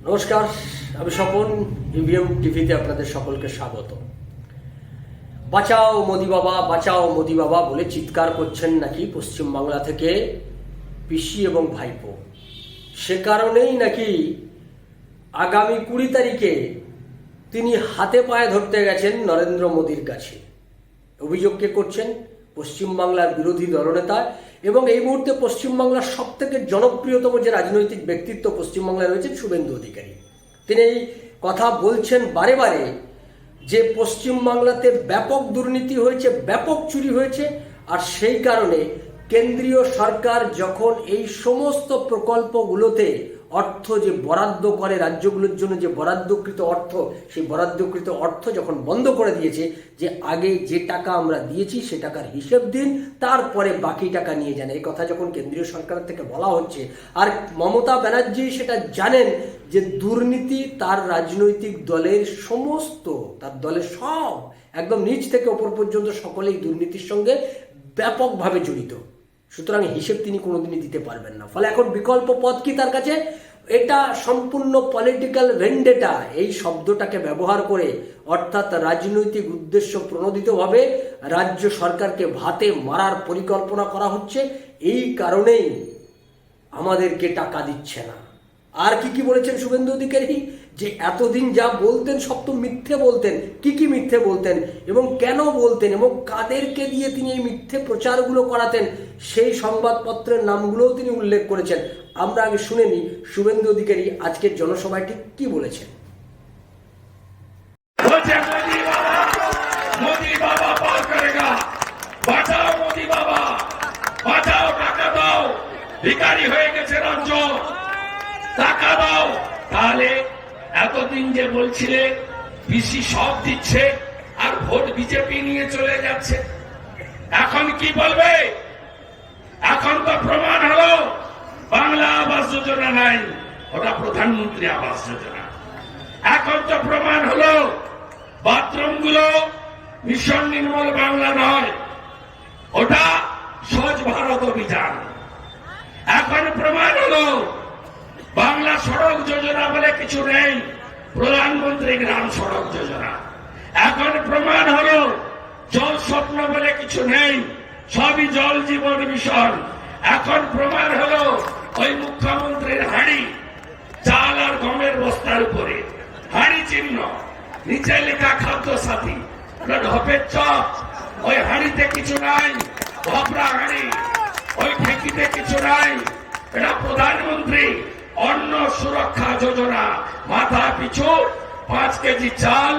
নমস্কার, আমি স্বপন। ইভিএম টিভিতে আপনাদের সকলকে স্বাগত। বাঁচাও মোদি বাবা, বাঁচাও মোদি বাবা বলে চিৎকার করছেন নাকি পশ্চিমবাংলা থেকে পিসি এবং ভাইপো। সে কারণেই নাকি আগামী 20 তারিখে তিনি হাতে পায়ে ধরতে গেছেন নরেন্দ্র মোদির কাছে। অভিযোগ কে করছেন? পশ্চিমবাংলার বিরোধী দলনেতা এবং এই মুহূর্তে পশ্চিমবাংলার সব থেকে জনপ্রিয়তম যে রাজনৈতিক ব্যক্তিত্ব পশ্চিমবাংলায় রয়েছেন শুভেন্দু অধিকারী। তিনি এই কথা বলছেন বারে বারে যে পশ্চিমবাংলাতে ব্যাপক দুর্নীতি হয়েছে, ব্যাপক চুরি হয়েছে, আর সেই কারণে কেন্দ্রীয় সরকার যখন এই সমস্ত প্রকল্পগুলোতে অর্থ যে বরাদ্দ করে রাজ্যগুলোর জন্য, যে বরাদ্দকৃত অর্থ, সেই বরাদ্দকৃত অর্থ যখন বন্ধ করে দিয়েছে, যে আগে যে টাকা আমরা দিয়েছি সে টাকার হিসেব দিন, তারপরে বাকি টাকা নিয়ে যান, এই কথা যখন কেন্দ্রীয় সরকার থেকে বলা হচ্ছে, আর মমতা ব্যানার্জি সেটা জানেন যে দুর্নীতি তার রাজনৈতিক দলের সমস্ত, তার দলের সব একদম নিচ থেকে ওপর পর্যন্ত সকলেই দুর্নীতির সঙ্গে ব্যাপকভাবে জড়িত, সুতরাং হিসেব তিনি কোনোদিনই দিতে পারবেন না। ফলে এখন বিকল্প পথ কি তার কাছে? এটা সম্পূর্ণ পলিটিক্যাল ভেন্ডেটা, এই শব্দটাকে ব্যবহার করে, অর্থাৎ রাজনৈতিক উদ্দেশ্য প্রণোদিতভাবে রাজ্য সরকারকে ভাতে মারার পরিকল্পনা করা হচ্ছে। এই কারণেই আমাদেরকে টাকা দিচ্ছে না। আর কি বলেছেন শুভেন্দু অধিকারী? যে এতদিন যা বলতেন সব তো মিথ্যে বলতেন। কি মিথ্যে বলতেন এবং কেন বলতেন এবং কাদেরকে দিয়ে তিনি এই মিথ্যে প্রচারগুলো করাতেন, সেই সংবাদপত্রের নামগুলোও তিনি উল্লেখ করেছেন। আমরা আগে শুনে নিই শুভেন্দু অধিকারী আজকের জনসভায় ঠিক কি বলেছেন। মোদি বাবা পার করেগা, বাঁচাও মোদি বাবা, বাঁচাও, টাকা দাও, ভিখারি হয়ে গেছে রাজ্য, টাকা দাও। তাহলে এতদিন যে বলছিলে পিসি সব দিচ্ছে আর ভোট বিজেপি নিয়ে চলে যাচ্ছে, এখন কি বলবে? এখন তো প্রমাণ হলো বাংলা আবাস যোজনা নাই, ওটা প্রধানমন্ত্রী আবাস যোজনা। এখন তো প্রমাণ হলো বাথরুম গুলো মিশন নির্মল বাংলা নয়, ওটা স্বচ্ছ ভারত অভিযান। এখন প্রমাণ হলো বাংলা সড়ক যোজনা বলে কিছু নেই, প্রধানমন্ত্রী গ্রাম সড়ক যোজনা। এখন প্রমাণ হলো জল স্বপ্ন বলে কিছু নেই, সবই জল জীবন মিশন। এখন প্রমাণ হলো ওই মুখ্যমন্ত্রীর হাঁড়ি, চাল আর গমের বস্তার উপরে হাঁড়ি চিহ্ন, নিচে লেখা খাদ্য সাথী, ঢপের চপ, ওই হাঁড়িতে কিছু নাই, ধপরা হাঁড়ি, ওই ঠেকিতে কিছু নাই। এটা প্রধানমন্ত্রী অন্ন সুরক্ষা যোজনা, মাথা পিছু 5 কেজি চাল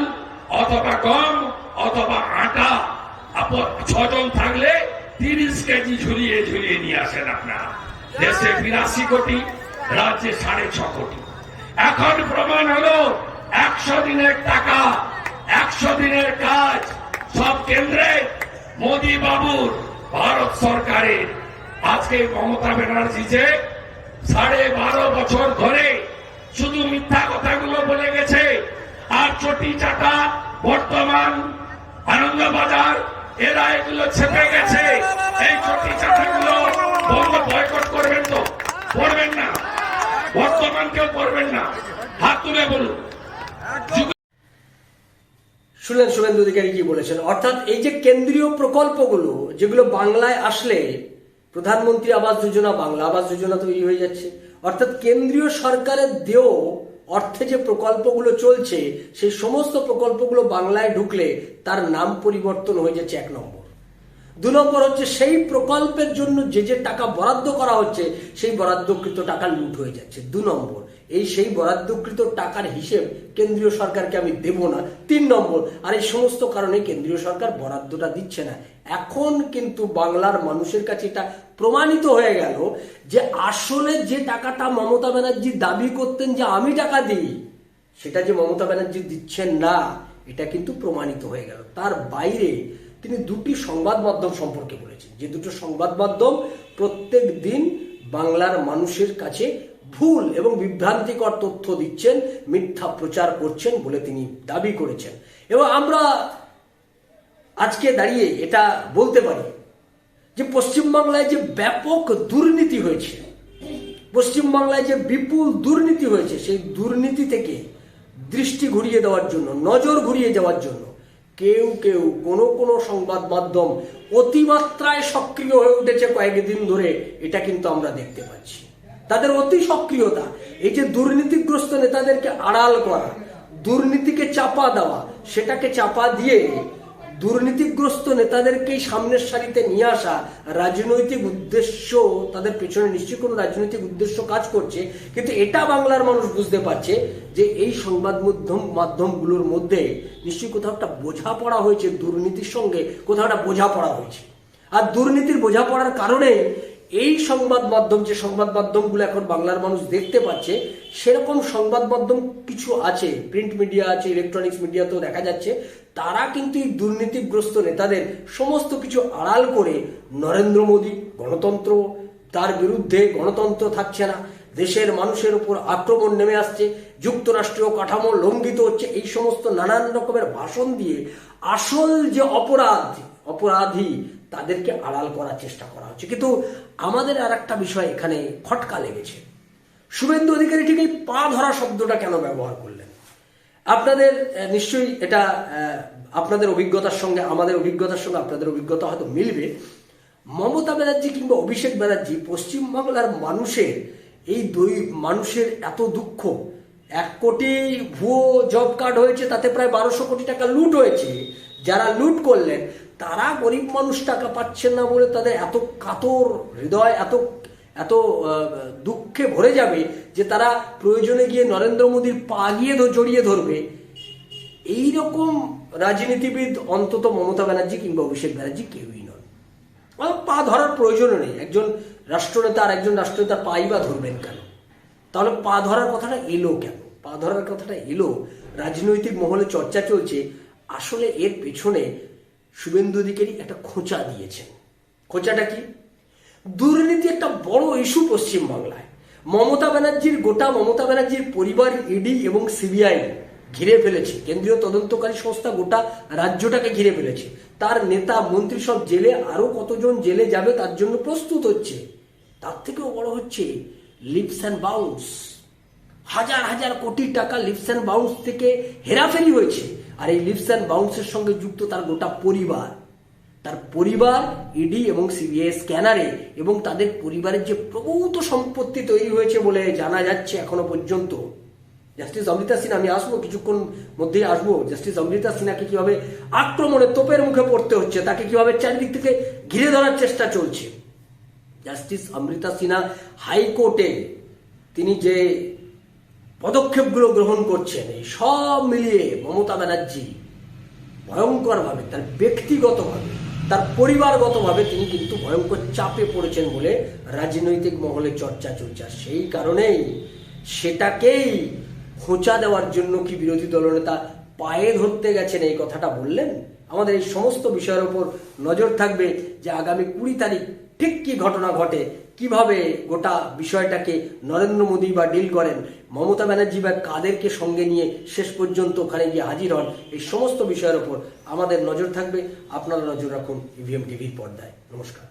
অথবা গম অথবা আটা, 6 জন থাকলে 30 কেজি ঝুলিয়ে ঝুলিয়ে নিয়ে আসেন আপনারা। দেশে 82 কোটি, রাজ্যে 6.5 কোটি। এখন প্রমাণ হলো 100 দিনের টাকা, 100 দিনের কাজ সব কেন্দ্রে মোদি বাবুর, ভারত সরকারের। আজকে মমতা ব্যানার্জি যে 12.5 বছর ধরে শুধু মিথ্যা কথাগুলো বলে গেছে, আর চটি চাটা বর্তমান আনন্দবাজার এরা এগুলো ছেপে গেছে। এই চটি চাটাগুলো বন্ধ, বয়কট করবেন তো? করবেন না? বর্তমান কেউ করবেন না? হাত তুলে বলুন। শুনলেন শুভেন্দু অধিকারী কি বলেছেন। অর্থাৎ এই যে কেন্দ্রীয় প্রকল্পগুলো যেগুলো বাংলায় আসলে প্রধানমন্ত্রী আবাস যোজনা, বাংলা আবাস যোজনা তৈরি হয়ে যাচ্ছে। অর্থাৎ কেন্দ্রীয় সরকারের দেয় অর্থে যে প্রকল্পগুলো চলছে, সেই সমস্ত প্রকল্পগুলো বাংলায় ঢুকলে তার নাম পরিবর্তন হয়ে যাচ্ছে 1 নম্বর। 2 নম্বর হচ্ছে সেই প্রকল্পের জন্য যে টাকা বরাদ্দ করা হচ্ছে সেই বরাদ্দকৃত টাকা লুট হয়ে যাচ্ছে। 2 নম্বর, এই সেই বরাদ্দকৃত টাকার হিসেব কেন্দ্রীয় সরকারকে আমি দেব না। 3 নম্বর, আর এই সমস্ত কারণে কেন্দ্রীয় সরকার বরাদ্দটা দিচ্ছে না। এখন কিন্তু বাংলার মানুষের কাছে এটা প্রমাণিত হয়ে গেল যে আসলে যে টাকাটা মমতা ব্যানার্জি দাবি করতেন যে আমি টাকা দিই, সেটা যে মমতা ব্যানার্জি দিচ্ছেন না, এটা কিন্তু প্রমাণিত হয়ে গেল। তার বাইরে তিনি 2টি সংবাদ মাধ্যম সম্পর্কে বলেছেন, যে 2টো সংবাদ মাধ্যম প্রত্যেক দিন বাংলার মানুষের কাছে ভুল এবং বিভ্রান্তিকর তথ্য দিচ্ছেন, মিথ্যা প্রচার করছেন বলে তিনি দাবি করেছেন। এবং আমরা আজকে দাঁড়িয়ে এটা বলতে পারি যে পশ্চিমবাংলায় যে ব্যাপক দুর্নীতি হয়েছে, পশ্চিমবাংলায় যে বিপুল দুর্নীতি হয়েছে সেই দুর্নীতি থেকে দৃষ্টি ঘুরিয়ে দেওয়ার জন্য, নজর ঘুরিয়ে যাওয়ার জন্য কেউ কেউ কোনো সংবাদ মাধ্যম অতিমাত্রায় সক্রিয় হয়ে উঠেছে কয়েকদিন ধরে, এটা কিন্তু আমরা দেখতে পাচ্ছি। তাদের অতি সক্রিয়তা, এই যে দুর্নীতিগ্রস্ত নেতাদেরকে আড়াল করা, দুর্নীতিকে চাপা দেওয়া, সেটাকে চাপা দিয়ে দুর্নীতিগ্রস্ত নেতাদেরকেই সামনের সারিতে নিয়ে আসা, রাজনৈতিক উদ্দেশ্য তাদের পেছনে নিশ্চয়ই কোনো রাজনৈতিক উদ্দেশ্য কাজ করছে। কিন্তু এটা বাংলার মানুষ বুঝতে পারছে যে এই সংবাদ মাধ্যমগুলোর মধ্যে নিশ্চয়ই কোথাও একটা বোঝাপড়া হয়েছে, দুর্নীতির সঙ্গে কোথাও একটা বোঝাপড়া হয়েছে। আর দুর্নীতির বোঝাপড়ার কারণে এই সংবাদ মাধ্যম, যে সংবাদ মাধ্যমগুলো এখন বাংলার মানুষ দেখতে পাচ্ছে, সেরকম সংবাদ মাধ্যম কিছু আছে, প্রিন্ট মিডিয়া আছে, ইলেকট্রনিক্স মিডিয়াতেও দেখা যাচ্ছে, তারা কিন্তু এই দুর্নীতিগ্রস্ত নেতাদের সমস্ত কিছু আড়াল করে নরেন্দ্র মোদী, গণতন্ত্র, তার বিরুদ্ধে গণতন্ত্র থাকছে না, দেশের মানুষের উপর আক্রমণ নেমে আসছে, যুক্তরাষ্ট্রীয় কাঠামো লঙ্ঘিত হচ্ছে, এই সমস্ত নানান রকমের ভাষণ দিয়ে আসল যে অপরাধী তাদেরকে আড়াল করার চেষ্টা করা হচ্ছে। কিন্তু আমাদের আর একটা বিষয় এখানে খটকা লেগেছে, শুভেন্দু অধিকারী ঠিক এই পা ধরা শব্দটা কেন ব্যবহার করলেন? আপনাদের নিশ্চয়ই এটা আপনাদের অভিজ্ঞতার সঙ্গে আমাদের অভিজ্ঞতার সঙ্গে আপনাদের অভিজ্ঞতা হয়তো মিলবে। মমতা ব্যানার্জি কিংবা অভিষেক ব্যানার্জি পশ্চিমবাংলার মানুষের এই মানুষের এত দুঃখ, 1 কোটি ভুয়ো জব কার্ড হয়েছে, তাতে প্রায় 1200 কোটি টাকা লুট হয়েছে, যারা লুট করলেন তারা গরিব মানুষ টাকা পাচ্ছেন না বলে তাদের এত কাতর হৃদয়, এত দুঃখে ভরে যাবে যে তারা প্রয়োজনে গিয়ে নরেন্দ্র মোদীর পা গিয়ে জড়িয়ে ধরবে। এইরকম রাজনীতিবিদ অন্তত মমতা ব্যানার্জি কিংবা অভিষেক ব্যানার্জি কেউই নন। পা ধরার প্রয়োজনও নেই, একজন রাষ্ট্রনেতা আর একজন রাষ্ট্রনেতার পাই বা ধরবেন কেন? তাহলে পা ধরার কথাটা এলো কেন? পা ধরার কথাটা এলো, রাজনৈতিক মহলে চর্চা চলছে, আসলে এর পেছনে শুভেন্দু অধিকারী একটা খোঁচা দিয়েছেন। খোঁচাটা কি? দুর্নীতি একটা বড় ইস্যু পশ্চিমবাংলায়। মমতা ব্যানার্জির পরিবার ইডি এবং সিবিআই ঘিরে ফেলেছে, কেন্দ্রীয় তদন্তকারী সংস্থা গোটা রাজ্যটাকে ঘিরে ফেলেছে, তার নেতা মন্ত্রী সব জেলে, আরো কতজন জেলে যাবে তার জন্য প্রস্তুত হচ্ছে। তার থেকেও বড় হচ্ছে লিপস অ্যান্ড বাউন্স, হাজার কোটি টাকা লিপস অ্যান্ড বাউন্স থেকে হেরাফেরি হয়েছে। আর এই লিপস অ্যান্ড বাউন্সের সঙ্গে যুক্ত তার গোটা পরিবার ইডি এবং সিবিআই স্ক্যানারে, এবং তাদের পরিবারের যে প্রভূত সম্পত্তি তৈরি হয়েছে বলে জানা যাচ্ছে এখনো পর্যন্ত। জাস্টিস অমৃতা সিনহা, আমি আসবো কিছুক্ষণ মধ্যেই আসবো, জাস্টিস অমৃতা সিনহাকে কিভাবে আক্রমণের তোপের মুখে পড়তে হচ্ছে, তাকে কিভাবে চারিদিক থেকে ঘিরে ধরার চেষ্টা চলছে। জাস্টিস অমৃতা সিনহা হাইকোর্টে তিনি যে পদক্ষেপগুলো গ্রহণ করছেন, এই সব মিলিয়ে মমতা ব্যানার্জি ভয়ঙ্করভাবে, তার ব্যক্তিগতভাবে, তার পরিবারগতভাবে তিনি কিন্তু ভয়ঙ্কর চাপে পড়েছেন বলে রাজনৈতিক মহলে চর্চা চলছে। সেই কারণেই সেটাকেই খোঁচা দেওয়ার জন্য কি বিরোধী দলনেতা পায়ে ধরতে গেছেন এই কথাটা বললেন। আমাদের এই সমস্ত বিষয়ের উপর নজর থাকবে যে আগামী 20 তারিখ ঠিক কি ঘটনা ঘটে, কিভাবে গোটা বিষয়টাকে নরেন্দ্র মোদী বা ডিল করেন, মমতা ব্যানার্জি বা কাদেরকে সঙ্গে নিয়ে শেষ পর্যন্ত ওখানে গিয়ে হাজির হন, এই সমস্ত বিষয়ের উপর আমাদের নজর থাকবে। আপনারা নজর রাখুন ইভিএম টিভির পর্দায়। নমস্কার।